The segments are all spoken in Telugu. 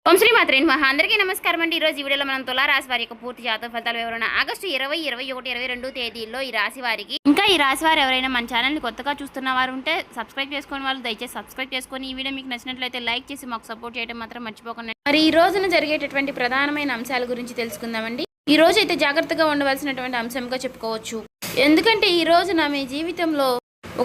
ఓం శ్రీ మాత్రే నమః. అందరికీ నమస్కారం అండి. ఈరోజు ఈ వీడియోలో మనం తులా రాశి వారి యొక్క పూర్తి జాతక ఫలితాల వివరణ ఆగస్టు 20, 21, 22 తేదీల్లో ఈ రాశి వారికి ఇంకా ఈ రాశి వారు ఎవరైనా మన ఛానల్ని కొత్తగా చూస్తున్న వారు ఉంటే సబ్స్క్రైబ్ చేసుకుని వాళ్ళు దయచేసి సబ్స్క్రైబ్ చేసుకొని ఈ వీడియో మీకు నచ్చినట్లయితే లైక్ చేసి మాకు సపోర్ట్ చేయడం మాత్రం మర్చిపోకండి. మరి ఈ రోజున జరిగేటటువంటి ప్రధానమైన అంశాల గురించి తెలుసుకుందామండి. ఈ రోజు అయితే జాగ్రత్తగా ఉండవలసినటువంటి అంశంగా చెప్పుకోవచ్చు. ఎందుకంటే ఈ రోజున మీ జీవితంలో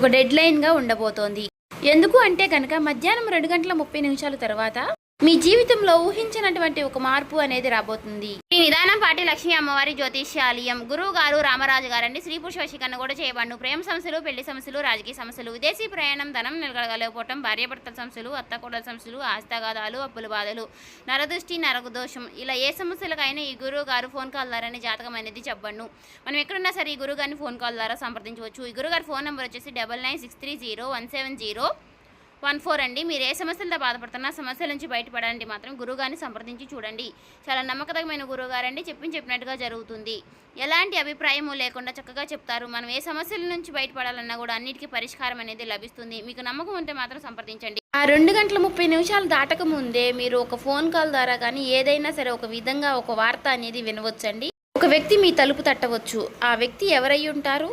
ఒక డెడ్ లైన్గా ఉండబోతోంది. ఎందుకు అంటే కనుక మధ్యాహ్నం 2:30 తర్వాత మీ జీవితంలో ఊహించినటువంటి ఒక మార్పు అనేది రాబోతుంది. ఈ నిదానం పాటి లక్ష్మీ అమ్మవారి జ్యోతిష్యాలయం గురువు గారు రామరాజు గారండి. స్త్రీ పురుష వశీకరణ కూడా చేయబడును. ప్రేమ సమస్యలు, పెళ్లి సమస్యలు, రాజకీయ సమస్యలు, విదేశీ ప్రయాణం, ధనం నిలగలగలేకపోవటం, భార్యాభర్తల సమస్యలు, అత్తకోడల సమస్యలు, ఆస్తగాదాలు, అప్పుల బాధలు, నరదృష్టి, నరదోషం, ఇలా ఏ సమస్యలకైనా ఈ గురువు గారు ఫోన్ కాల్ ద్వారానే జాతకం అనేది చెప్పబడును. మనం ఎక్కడున్నా సరే ఈ గురువు గారిని ఫోన్ కాల్ ద్వారా సంప్రదించవచ్చు. ఈ గురువు గారి ఫోన్ నెంబర్ వచ్చేసి 9963017014 అండి. మీరు ఏ సమస్యలతో బాధపడుతున్నా సమస్యల నుంచి బయటపడాలంటే మాత్రం గురువుగారిని సంప్రదించి చూడండి. చాలా నమ్మకమైన గురువుగారండి. చెప్పినట్టుగా జరుగుతుంది. ఎలాంటి అభిప్రాయము లేకుండా చక్కగా చెప్తారు. మనం ఏ సమస్యల నుంచి బయటపడాలన్నా కూడా అన్నిటికీ పరిష్కారం అనేది లభిస్తుంది. మీకు నమ్మకం ఉంటే మాత్రం సంప్రదించండి. ఆ 2:30 దాటక ముందే మీరు ఒక ఫోన్ కాల్ ద్వారా కానీ ఏదైనా సరే ఒక విధంగా ఒక వార్త అనేది వినవచ్చండి. ఒక వ్యక్తి మీ తలుపు తట్టవచ్చు. ఆ వ్యక్తి ఎవరై ఉంటారు?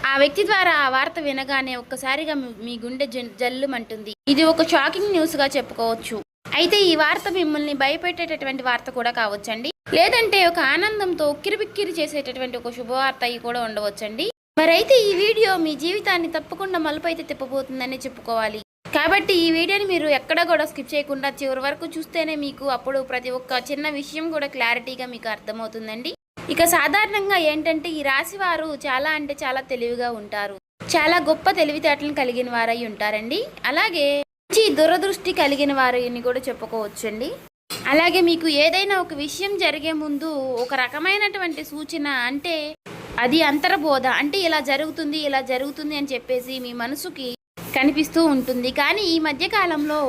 ఆ వ్యక్తి ద్వారా ఆ వార్త వినగానే ఒక్కసారిగా మీ గుండె జల్లుమంటుంది. ఇది ఒక షాకింగ్ న్యూస్గా చెప్పుకోవచ్చు. అయితే ఈ వార్త మిమ్మల్ని భయపెట్టేటటువంటి వార్త కూడా కావచ్చండి. లేదంటే ఒక ఆనందంతో ఉక్కిరిబిక్కిరి చేసేటటువంటి ఒక శుభవార్త అయి కూడా ఉండవచ్చండి. మరైతే ఈ వీడియో మీ జీవితాన్ని తప్పకుండా మలుపైతే తిప్పబోతుందని చెప్పుకోవాలి. కాబట్టి ఈ వీడియోని మీరు ఎక్కడ కూడా స్కిప్ చేయకుండా చివరి వరకు చూస్తేనే మీకు అప్పుడు ప్రతి ఒక్క చిన్న విషయం కూడా క్లారిటీగా మీకు అర్థమవుతుందండి. ఇక సాధారణంగా ఏంటంటే ఈ రాశి వారు చాలా అంటే చాలా తెలివిగా ఉంటారు. చాలా గొప్ప తెలివితేటలను కలిగిన వారై ఉంటారండి. అలాగే మంచి దురదృష్టి కలిగిన వారిని కూడా చెప్పుకోవచ్చండి. అలాగే మీకు ఏదైనా ఒక విషయం జరిగే ముందు ఒక రకమైనటువంటి సూచన, అంటే అది అంతర్బోధ, అంటే ఇలా జరుగుతుంది అని చెప్పేసి మీ మనసుకి కనిపిస్తూ ఉంటుంది. కానీ ఈ మధ్య కాలంలో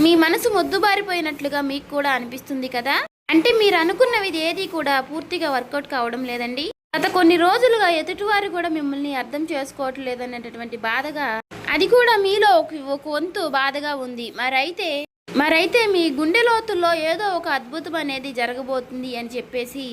మీ మనసు మొద్దుబారిపోయినట్లుగా మీకు కూడా అనిపిస్తుంది కదా. అంటే మీరు అనుకున్నవి ఏది కూడా పూర్తిగా వర్కౌట్ కావడం లేదండి. గత కొన్ని రోజులుగా ఎదుటివారు కూడా మిమ్మల్ని అర్థం చేసుకోవటం లేదనేటటువంటి బాధగా, అది కూడా మీలో ఒక వంతు బాధగా ఉంది. మరైతే మీ గుండె లోతుల్లో ఏదో ఒక అద్భుతం అనేది జరగబోతుంది అని చెప్పేసి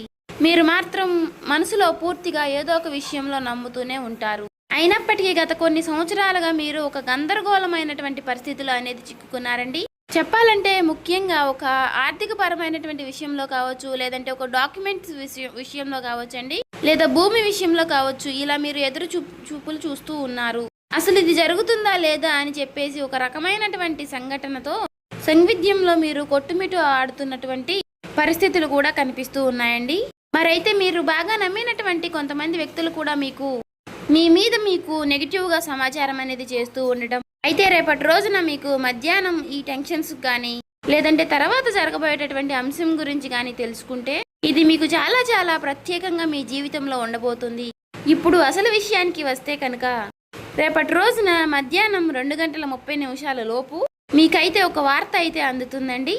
మీరు మాత్రం మనసులో పూర్తిగా ఏదో ఒక విషయంలో నమ్ముతూనే ఉంటారు. అయినప్పటికీ గత కొన్ని సంవత్సరాలుగా మీరు ఒక గందరగోళమైనటువంటి పరిస్థితులు అనేది చిక్కుకున్నారండి. చెప్పాలంటే ముఖ్యంగా ఒక ఆర్థిక పరమైనటువంటి విషయంలో కావచ్చు, లేదంటే ఒక డాక్యుమెంట్స్ విషయంలో కావచ్చండి, లేదా భూమి విషయంలో కావచ్చు. ఇలా మీరు ఎదురు చూపులు చూస్తూ ఉన్నారు. అసలు ఇది జరుగుతుందా లేదా అని చెప్పేసి ఒక రకమైనటువంటి సంఘటనతో సంవిధ్యంలో మీరు కొట్టుమిట్టు ఆడుతున్నటువంటి పరిస్థితులు కూడా కనిపిస్తూ ఉన్నాయండి. మరైతే మీరు బాగా నమ్మినటువంటి కొంతమంది వ్యక్తులు కూడా మీ మీద నెగిటివ్గా సమాచారం అనేది చేస్తూ ఉండటం. అయితే రేపటి రోజున మీకు మధ్యాహ్నం ఈ టెన్షన్స్ కానీ, లేదంటే తర్వాత జరగబోయేటటువంటి అంశం గురించి కానీ తెలుసుకుంటే ఇది మీకు చాలా చాలా ప్రత్యేకంగా మీ జీవితంలో ఉండబోతుంది. ఇప్పుడు అసలు విషయానికి వస్తే కనుక రేపటి రోజున మధ్యాహ్నం 2:30 లోపు మీకైతే ఒక వార్త అయితే అందుతుందండి.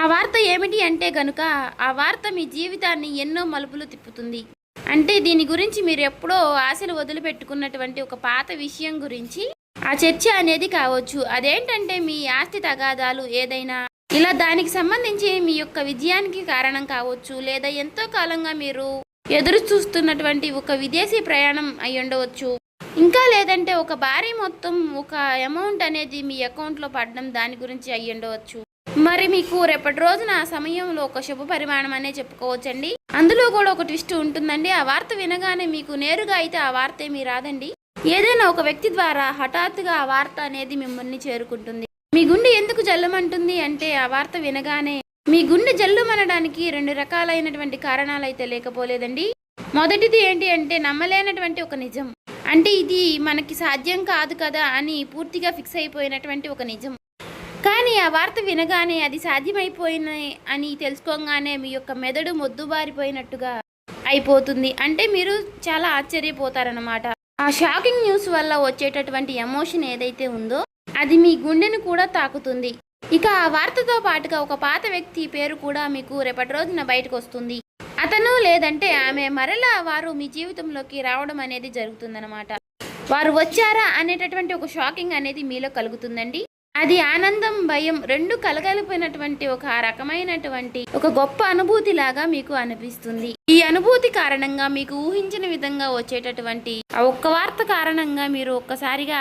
ఆ వార్త ఏమిటి అంటే కనుక ఆ వార్త మీ జీవితాన్ని ఎన్నో మలుపులు తిప్పుతుంది. అంటే దీని గురించి మీరు ఎప్పుడో ఆశలు వదిలిపెట్టుకున్నటువంటి ఒక పాత విషయం గురించి ఆ చర్చ అనేది కావచ్చు. అదేంటంటే మీ ఆస్తి తగాదాలు ఏదైనా, ఇలా దానికి సంబంధించి మీ యొక్క విజయానికి కారణం కావచ్చు, లేదా ఎంతో కాలంగా మీరు ఎదురు చూస్తున్నటువంటి ఒక విదేశీ ప్రయాణం అయి ఉండవచ్చు. ఇంకా లేదంటే ఒక భారీ మొత్తం ఒక అమౌంట్ అనేది మీ అకౌంట్లో పడడం, దాని గురించి అయి ఉండవచ్చు. మరి మీకు రేపటి రోజున ఆ సమయంలో ఒక శుభ పరిమాణం అనే చెప్పుకోవచ్చండి. అందులో కూడా ఒక ట్విస్ట్ ఉంటుందండి. ఆ వార్త వినగానే మీకు నేరుగా అయితే ఆ వార్త ఏమీ రాదండి. ఏదైనా ఒక వ్యక్తి ద్వారా హఠాత్తుగా ఆ వార్త అనేది మిమ్మల్ని చేరుకుంటుంది. మీ గుండె ఎందుకు జల్లుమంటుంది అంటే ఆ వార్త వినగానే మీ గుండె జల్లుమనడానికి 2 రకాలైనటువంటి కారణాలు అయితే లేకపోలేదండి. మొదటిది ఏంటి అంటే నమ్మలేనటువంటి ఒక నిజం. అంటే ఇది మనకి సాధ్యం కాదు కదా అని పూర్తిగా ఫిక్స్ అయిపోయినటువంటి ఒక నిజం. కానీ ఆ వార్త వినగానే అది సాధ్యమైపోయిన అని తెలుసుకోగానే మీ యొక్క మెదడు మొద్దుబారిపోయినట్టుగా అయిపోతుంది. అంటే మీరు చాలా ఆశ్చర్యపోతారన్నమాట. ఆ షాకింగ్ న్యూస్ వల్ల వచ్చేటటువంటి ఎమోషన్ ఏదైతే ఉందో అది మీ గుండెను కూడా తాకుతుంది. ఇక ఆ వార్తతో పాటుగా ఒక పాత వ్యక్తి పేరు కూడా మీకు రేపటి రోజున బయటకు వస్తుంది. అతను లేదంటే ఆమె మరలా వారు మీ జీవితంలోకి రావడం అనేది జరుగుతుందన్నమాట. వారు వచ్చారా అనేటటువంటి ఒక షాకింగ్ అనేది మీలో కలుగుతుందండి. అది ఆనందం, భయం రెండు కలగలిపినటువంటి ఒక రకమైనటువంటి ఒక గొప్ప అనుభూతి లాగా మీకు అనిపిస్తుంది. ఈ అనుభూతి కారణంగా మీకు ఊహించిన విధంగా వచ్చేటటువంటి ఆ ఒక్క వార్త కారణంగా మీరు ఒక్కసారిగా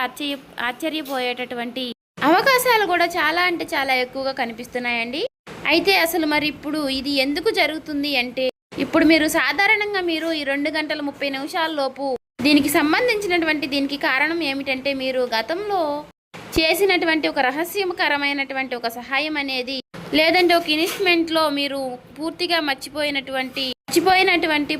ఆశ్చర్యపోయేటటువంటి అవకాశాలు కూడా చాలా అంటే చాలా ఎక్కువగా కనిపిస్తున్నాయండి. అయితే అసలు మరి ఇప్పుడు ఇది ఎందుకు జరుగుతుంది అంటే, ఇప్పుడు మీరు సాధారణంగా మీరు ఈ 2 గంటల 30 నిమిషాల లోపు దీనికి సంబంధించినటువంటి దీనికి కారణం ఏమిటంటే, మీరు గతంలో చేసినటువంటి ఒక రహస్యకరమైనటువంటి ఒక సహాయం అనేది, లేదంటే ఒక ఇన్వెస్ట్మెంట్లో మీరు పూర్తిగా మర్చిపోయినటువంటి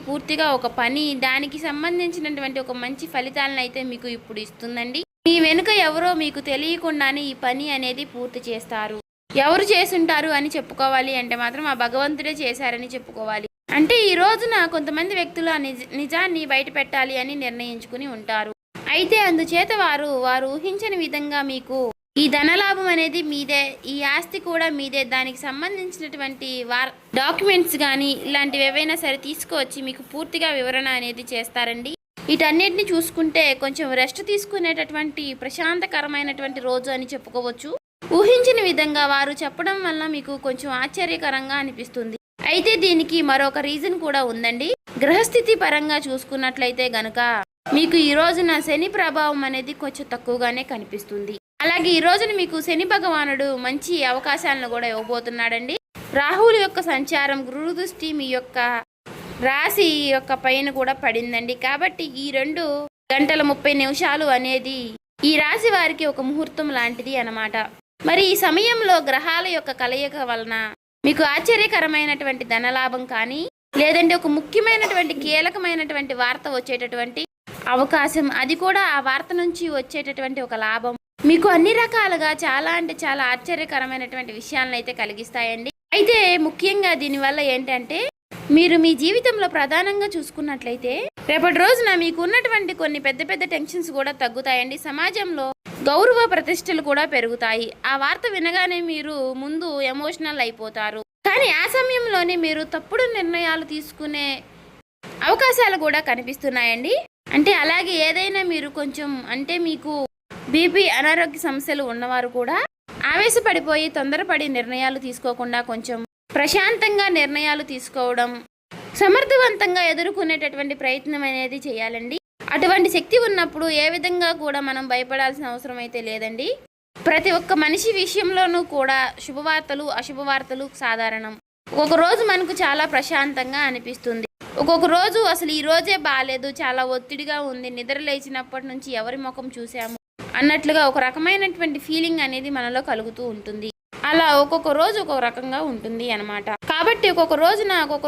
పూర్తిగా ఒక పని, దానికి సంబంధించినటువంటి ఒక మంచి ఫలితాలను అయితే మీకు ఇప్పుడు ఇస్తుందండి. మీ వెనుక ఎవరో మీకు తెలియకుండానే ఈ పని అనేది పూర్తి చేస్తారు. ఎవరు చేసుంటారు అని చెప్పుకోవాలి అంటే మాత్రం ఆ భగవంతుడే చేశారని చెప్పుకోవాలి. అంటే ఈ రోజున కొంతమంది వ్యక్తులు ఆ నిజాన్ని బయట పెట్టాలి అని నిర్ణయించుకుని ఉంటారు. అయితే అందుచేత వారు ఊహించని విధంగా మీకు ఈ ధనలాభం అనేది మీదే, ఈ ఆస్తి కూడా మీదే, దానికి సంబంధించినటువంటి డాక్యుమెంట్స్ కానీ ఇలాంటివి ఏవైనా సరే తీసుకువచ్చి మీకు పూర్తిగా వివరణ అనేది చేస్తారండి. వీటన్నిటిని చూసుకుంటే కొంచెం రెస్ట్ తీసుకునేటటువంటి ప్రశాంతకరమైనటువంటి రోజు అని చెప్పుకోవచ్చు. ఊహించిన విధంగా వారు చెప్పడం వల్ల మీకు కొంచెం ఆశ్చర్యకరంగా అనిపిస్తుంది. అయితే దీనికి మరొక రీజన్ కూడా ఉందండి. గ్రహస్థితి పరంగా చూసుకున్నట్లయితే గనుక మీకు ఈ రోజున శని ప్రభావం అనేది కొంచెం తక్కువగానే కనిపిస్తుంది. అలాగే ఈ రోజున మీకు శని భగవానుడు మంచి అవకాశాలను కూడా ఇవ్వబోతున్నాడండి. రాహువుల యొక్క సంచారం, గురు దృష్టి మీ యొక్క రాశి యొక్క పైన కూడా పడిందండి. కాబట్టి ఈ 2 గంటల 30 నిమిషాలు అనేది ఈ రాశి వారికి ఒక ముహూర్తం లాంటిది అన్నమాట. మరి ఈ సమయంలో గ్రహాల యొక్క కలయిక వలన మీకు ఆశ్చర్యకరమైనటువంటి ధనలాభం కానీ, లేదంటే ఒక ముఖ్యమైనటువంటి కీలకమైనటువంటి వార్త వచ్చేటటువంటి అవకాశం, అది కూడా ఆ వార్త నుంచి వచ్చేటటువంటి ఒక లాభం మీకు అన్ని రకాలుగా చాలా అంటే చాలా ఆశ్చర్యకరమైనటువంటి విషయాలను అయితే కలిగిస్తాయండి. అయితే ముఖ్యంగా దీనివల్ల ఏంటంటే, మీరు మీ జీవితంలో ప్రధానంగా చూసుకున్నట్లయితే రేపటి రోజున మీకు ఉన్నటువంటి కొన్ని పెద్ద పెద్ద టెన్షన్స్ కూడా తగ్గుతాయండి. సమాజంలో గౌరవ ప్రతిష్టలు కూడా పెరుగుతాయి. ఆ వార్త వినగానే మీరు ముందు ఎమోషనల్ అయిపోతారు. కానీ ఆ సమయంలోనే మీరు తప్పుడు నిర్ణయాలు తీసుకునే అవకాశాలు కూడా కనిపిస్తున్నాయండి. అంటే అలాగే ఏదైనా మీరు కొంచెం అంటే మీకు బీపీ అనారోగ్య సమస్యలు ఉన్నవారు కూడా ఆవేశపడిపోయి తొందరపడి నిర్ణయాలు తీసుకోకుండా కొంచెం ప్రశాంతంగా నిర్ణయాలు తీసుకోవడం, సమర్థవంతంగా ఎదుర్కొనేటటువంటి ప్రయత్నం అనేది చేయాలండి. అటువంటి శక్తి ఉన్నప్పుడు ఏ విధంగా కూడా మనం భయపడాల్సిన అవసరం అయితే లేదండి. ప్రతి ఒక్క మనిషి విషయంలోనూ కూడా శుభవార్తలు అశుభవార్తలు సాధారణం. ఒక్కొక్క రోజు మనకు చాలా ప్రశాంతంగా అనిపిస్తుంది, ఒక్కొక్క రోజు అసలు ఈ రోజే బాగాలేదు, చాలా ఒత్తిడిగా ఉంది, నిద్ర లేచినప్పటి నుంచి ఎవరి ముఖం చూసాము అన్నట్లుగా ఒక రకమైనటువంటి ఫీలింగ్ అనేది మనలో కలుగుతూ ఉంటుంది. అలా ఒక్కొక్క రోజు ఒక్కొక్క రకంగా ఉంటుంది అన్నమాట. కాబట్టి ఒక్కొక్క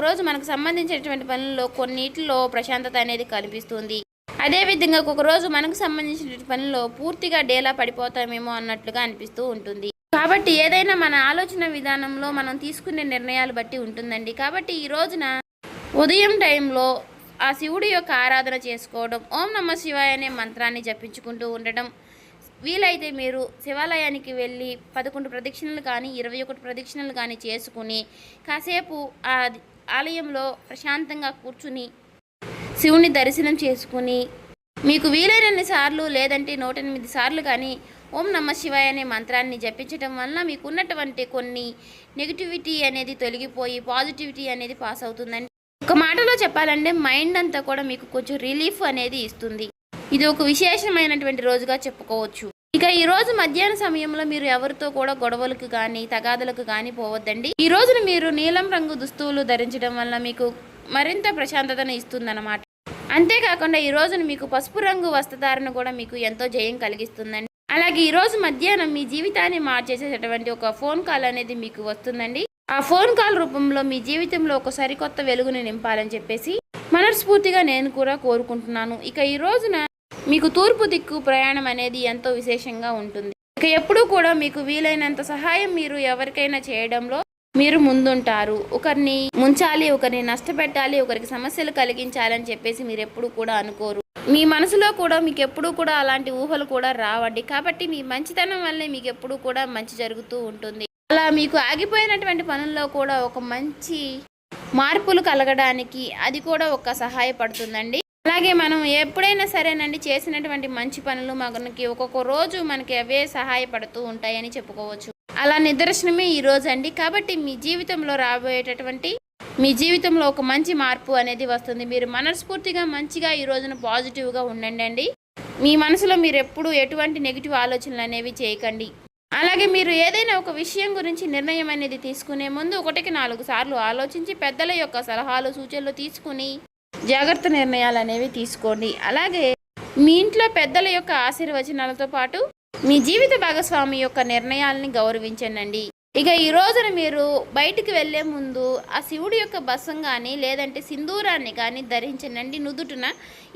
రోజు మనకు సంబంధించినటువంటి పనుల్లో కొన్నిటిలో ప్రశాంతత అనేది కనిపిస్తుంది. అదేవిధంగా ఒక్కొక్క రోజు మనకు సంబంధించిన పనుల్లో పూర్తిగా డేలా పడిపోతామేమో అన్నట్లుగా అనిపిస్తూ ఉంటుంది. కాబట్టి ఏదైనా మన ఆలోచన విధానంలో మనం తీసుకునే నిర్ణయాలు బట్టి ఉంటుందండి. కాబట్టి ఈ రోజున ఉదయం టైంలో ఆ శివుడి యొక్క ఆరాధన చేసుకోవడం, ఓం నమః శివాయ అనే మంత్రాన్ని జపించుకుంటూ ఉండడం, వీలైతే మీరు శివాలయానికి వెళ్ళి 11 ప్రదక్షిణలు కానీ 21 ప్రదక్షిణలు కానీ చేసుకుని కాసేపు ఆ ఆలయంలో ప్రశాంతంగా కూర్చుని శివుని దర్శనం చేసుకుని మీకు వీలైనన్ని సార్లు లేదంటే 108 సార్లు కానీ ఓం నమః శివాయ అనే మంత్రాన్ని జపించడం వల్ల మీకు ఉన్నటువంటి కొన్ని నెగిటివిటీ అనేది తొలగిపోయి పాజిటివిటీ అనేది పాస్ అవుతుందండి. ఒక మాటలో చెప్పాలంటే మైండ్ అంతా కూడా మీకు కొంచెం రిలీఫ్ అనేది ఇస్తుంది. ఇది ఒక విశేషమైనటువంటి రోజుగా చెప్పుకోవచ్చు. ఇక ఈ రోజు మధ్యాహ్న సమయంలో మీరు ఎవరితో కూడా గొడవలకు కానీ తగాదలకు కానీ పోవద్దండి. ఈ రోజున మీరు నీలం రంగు దుస్తువులు ధరించడం వల్ల మీకు మరింత ప్రశాంతతను ఇస్తుందన్నమాట. అంతేకాకుండా ఈ రోజున మీకు పసుపు రంగు వస్త్రధారణ కూడా మీకు ఎంతో జయం కలిగిస్తుందండి. అలాగే ఈ రోజు మధ్యాహ్నం మీ జీవితాన్ని మార్చేసేటటువంటి ఒక ఫోన్ కాల్ అనేది మీకు వస్తుందండి. ఆ ఫోన్ కాల్ రూపంలో మీ జీవితంలో ఒక సరికొత్త వెలుగుని నింపాలని చెప్పేసి మనస్ఫూర్తిగా నేను కూడా కోరుకుంటున్నాను. ఇక ఈ రోజున మీకు తూర్పు దిక్కు ప్రయాణం అనేది ఎంతో విశేషంగా ఉంటుంది. ఇక ఎప్పుడూ కూడా మీకు వీలైనంత సహాయం మీరు ఎవరికైనా చేయడంలో మీరు ముందుంటారు. ఒకరిని ముంచాలి, ఒకరిని నష్టపెట్టాలి, ఒకరికి సమస్యలు కలిగించాలని చెప్పేసి మీరు ఎప్పుడు కూడా అనుకోరు. మీ మనసులో కూడా మీకు ఎప్పుడూ కూడా అలాంటి ఊహలు కూడా రావండి. కాబట్టి మీ మంచితనం వల్లే మీకు ఎప్పుడూ కూడా మంచి జరుగుతూ ఉంటుంది. అలా మీకు ఆగిపోయినటువంటి పనుల్లో కూడా ఒక మంచి మార్పులు కలగడానికి అది కూడా ఒక సహాయపడుతుందండి. అలాగే మనం ఎప్పుడైనా సరేనండి చేసినటువంటి మంచి పనులు మనకి ఒక్కొక్క రోజు మనకి అవే సహాయపడుతూ ఉంటాయని చెప్పుకోవచ్చు. అలా నిదర్శనమే ఈ రోజు అండి. కాబట్టి మీ జీవితంలో రాబోయేటటువంటి మీ జీవితంలో ఒక మంచి మార్పు అనేది వస్తుంది. మీరు మనస్ఫూర్తిగా మంచిగా ఈ రోజున పాజిటివ్గా ఉండండి. మీ మనసులో మీరు ఎప్పుడు ఎటువంటి నెగిటివ్ ఆలోచనలు అనేవి చేయకండి. అలాగే మీరు ఏదైనా ఒక విషయం గురించి నిర్ణయం అనేది తీసుకునే ముందు 1కి 4 సార్లు ఆలోచించి పెద్దల యొక్క సలహాలు సూచనలు తీసుకుని జాగ్రత్త నిర్ణయాలు అనేవి తీసుకోండి. అలాగే మీ ఇంట్లో పెద్దల యొక్క ఆశీర్వచనాలతో పాటు మీ జీవిత భాగస్వామి యొక్క నిర్ణయాలని గౌరవించండి. ఇక ఈ రోజున మీరు బయటికి వెళ్ళే ముందు ఆ శివుడి యొక్క బసం కానీ లేదంటే సింధూరాన్ని కానీ ధరించండి నుదుటిన.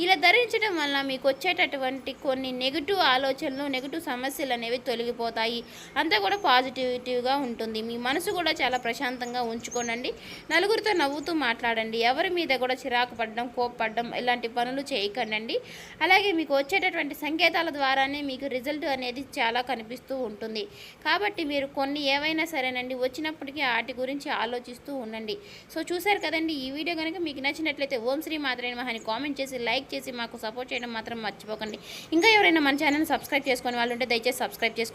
ఇలా ధరించడం వల్ల మీకు వచ్చేటటువంటి కొన్ని నెగిటివ్ ఆలోచనలు నెగిటివ్ సమస్యలు అనేవి తొలగిపోతాయి. అంతా కూడా పాజిటివిటీగా ఉంటుంది. మీ మనసు కూడా చాలా ప్రశాంతంగా ఉంచుకోనండి. నలుగురితో నవ్వుతూ మాట్లాడండి. ఎవరి మీద కూడా చిరాకు పడడం కోప్పడడం ఇలాంటి పనులు చేయకండి. అలాగే మీకు వచ్చేటటువంటి సంకేతాల ద్వారానే మీకు రిజల్ట్ అనేది చాలా కనిపిస్తూ ఉంటుంది. కాబట్టి మీరు కొన్ని ఏవైనా సరేనండి వచ్చినప్పటికీ వాటి గురించి ఆలోచిస్తూ ఉండండి. సో చూసారు కదండి, ఈ వీడియో కనుక మీకు నచ్చినట్లయితే ఓం శ్రీ మాత్రే నమః అని కామెంట్ చేసి లైక్ చేసి మాకు సపోర్ట్ చేయడం మాత్రం మర్చిపోకండి. ఇంకా ఎవరైనా మన ఛానల్ సబ్స్క్రైబ్ చేసుకునే వాళ్ళు ఉంటే దయచేసి సబ్స్క్రైబ్ చేసుకోండి.